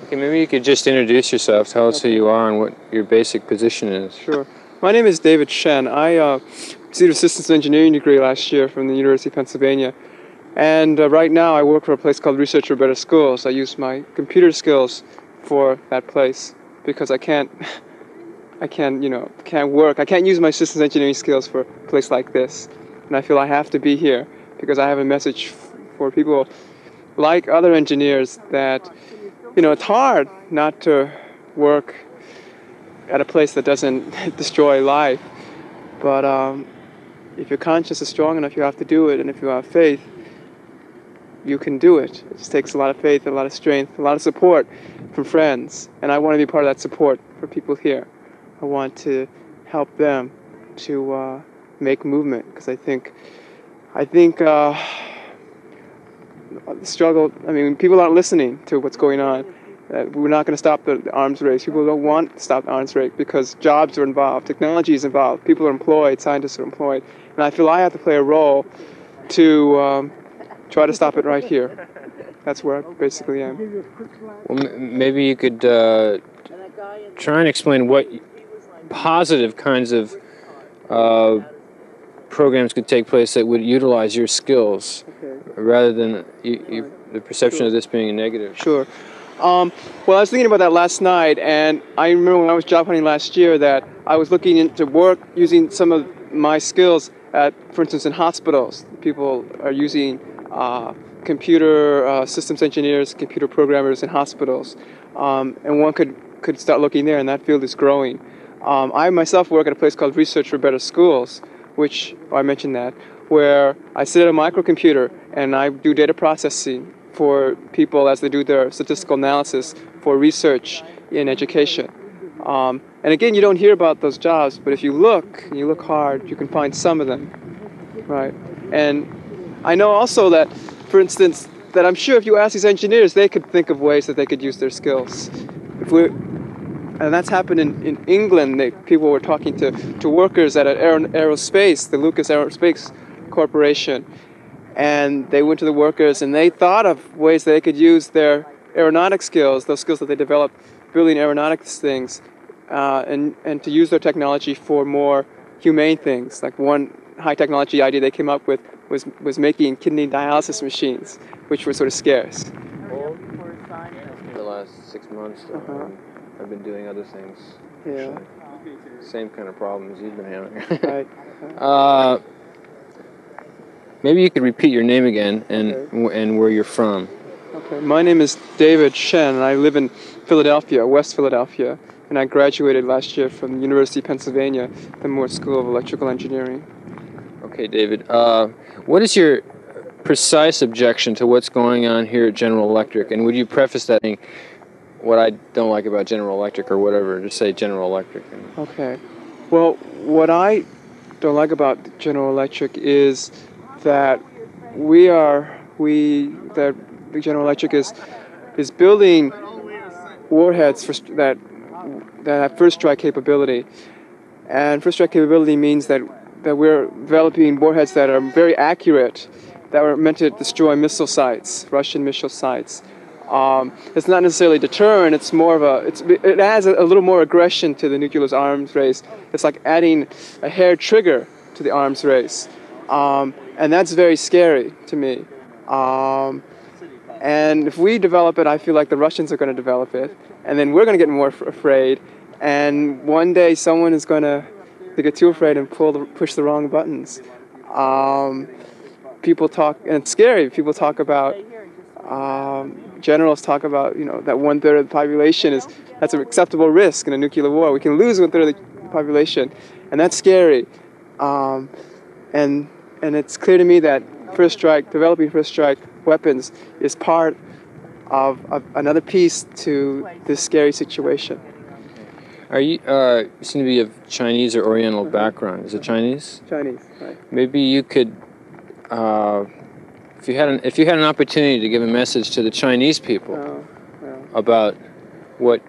Okay, maybe you could just introduce yourself, tell us who you are and what your basic position is. Sure. My name is David Shen. I received a systems engineering degree last year from the University of Pennsylvania. And right now I work for a place called Research for Better Schools. I use my computer skills for that place because I can't work. I can't use my systems engineering skills for a place like this. And I feel I have to be here because I have a message for people like other engineers that, it's hard not to work at a place that doesn't destroy life. But if your conscience is strong enough, you have to do it. And if you have faith, you can do it. It just takes a lot of faith, a lot of strength, a lot of support from friends. And I want to be part of that support for people here. I want to help them to make movement because I think the struggle, people aren't listening to what's going on. We're not going to stop the arms race. People don't want to stop the arms race because jobs are involved, technology is involved, people are employed, scientists are employed. And I feel I have to play a role to try to stop it right here. That's where I basically am. Well, maybe you could try and explain what positive kinds of programs could take place that would utilize your skills, rather than the perception of this being a negative. Sure. Well, I was thinking about that last night, and I remember when I was job hunting last year that I was looking into work using some of my skills for instance, in hospitals. People are using computer systems engineers, computer programmers in hospitals, and one could start looking there, and that field is growing. I myself work at a place called Research for Better Schools, I mentioned that, where I sit at a microcomputer and I do data processing for people as they do their statistical analysis for research in education. And again, you don't hear about those jobs, but if you look hard, you can find some of them, right? And I know also that, for instance, that I'm sure if you ask these engineers, they could think of ways that they could use their skills. And that's happened in England. People were talking to workers at an aerospace, the Lucas Aerospace Corporation, and they went to the workers and they thought of ways that they could use their aeronautic skills, those skills that they developed building aeronautics things, and to use their technology for more humane things. Like one high technology idea they came up with was making kidney dialysis machines, which were sort of scarce. The last 6 months. I've been doing other things. Yeah. Same kind of problems you've been having. Right. Maybe you could repeat your name again and where you're from. Okay. My name is David Shen, and I live in Philadelphia, West Philadelphia, and I graduated last year from the University of Pennsylvania, the Moore School of Electrical Engineering. Okay, David. What is your precise objection to what's going on here at General Electric? And would you preface that saying what I don't like about General Electric or whatever, just say General Electric. Okay. Well, what I don't like about General Electric is that that General Electric is building warheads that have first strike capability. And first strike capability means that we're developing warheads that are very accurate, that are meant to destroy missile sites, Russian missile sites. It's not necessarily deterrent. It's more of it adds a little more aggression to the nuclear arms race. It's like adding a hair trigger to the arms race, and that's very scary to me. And if we develop it, I feel like the Russians are going to develop it, and then we're going to get more afraid. And one day, someone is going to get too afraid and push the wrong buttons. People talk, and it's scary. People talk about. Generals talk about, that 1/3 of the population that's an acceptable risk in a nuclear war. We can lose 1/3 of the population, and that's scary. And it's clear to me that developing first strike weapons is part of another piece to this scary situation. Are you seem to be of Chinese or Oriental background? Is it Chinese? Chinese, right. Maybe you could. If you had an opportunity to give a message to the Chinese people about what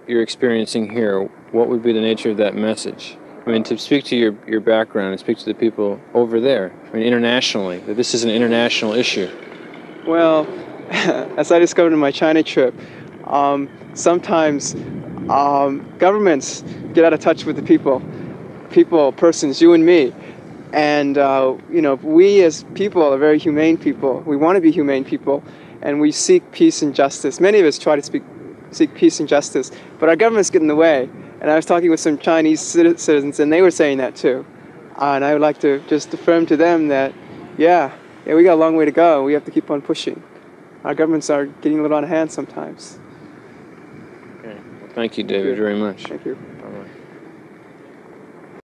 you're experiencing here, what would be the nature of that message? I mean, to speak to your background and speak to the people over there, I mean, internationally, that this is an international issue. Well, as I discovered in my China trip, sometimes governments get out of touch with the people, persons, you and me. And, we as people are very humane people. We want to be humane people, and we seek peace and justice. Many of us try to seek peace and justice, but our governments get in the way. And I was talking with some Chinese citizens, and they were saying that too. And I would like to just affirm to them that, yeah, we got a long way to go. We have to keep on pushing. Our governments are getting a little out of hand sometimes. Okay. Well, thank you, David, very much. Thank you. Bye-bye.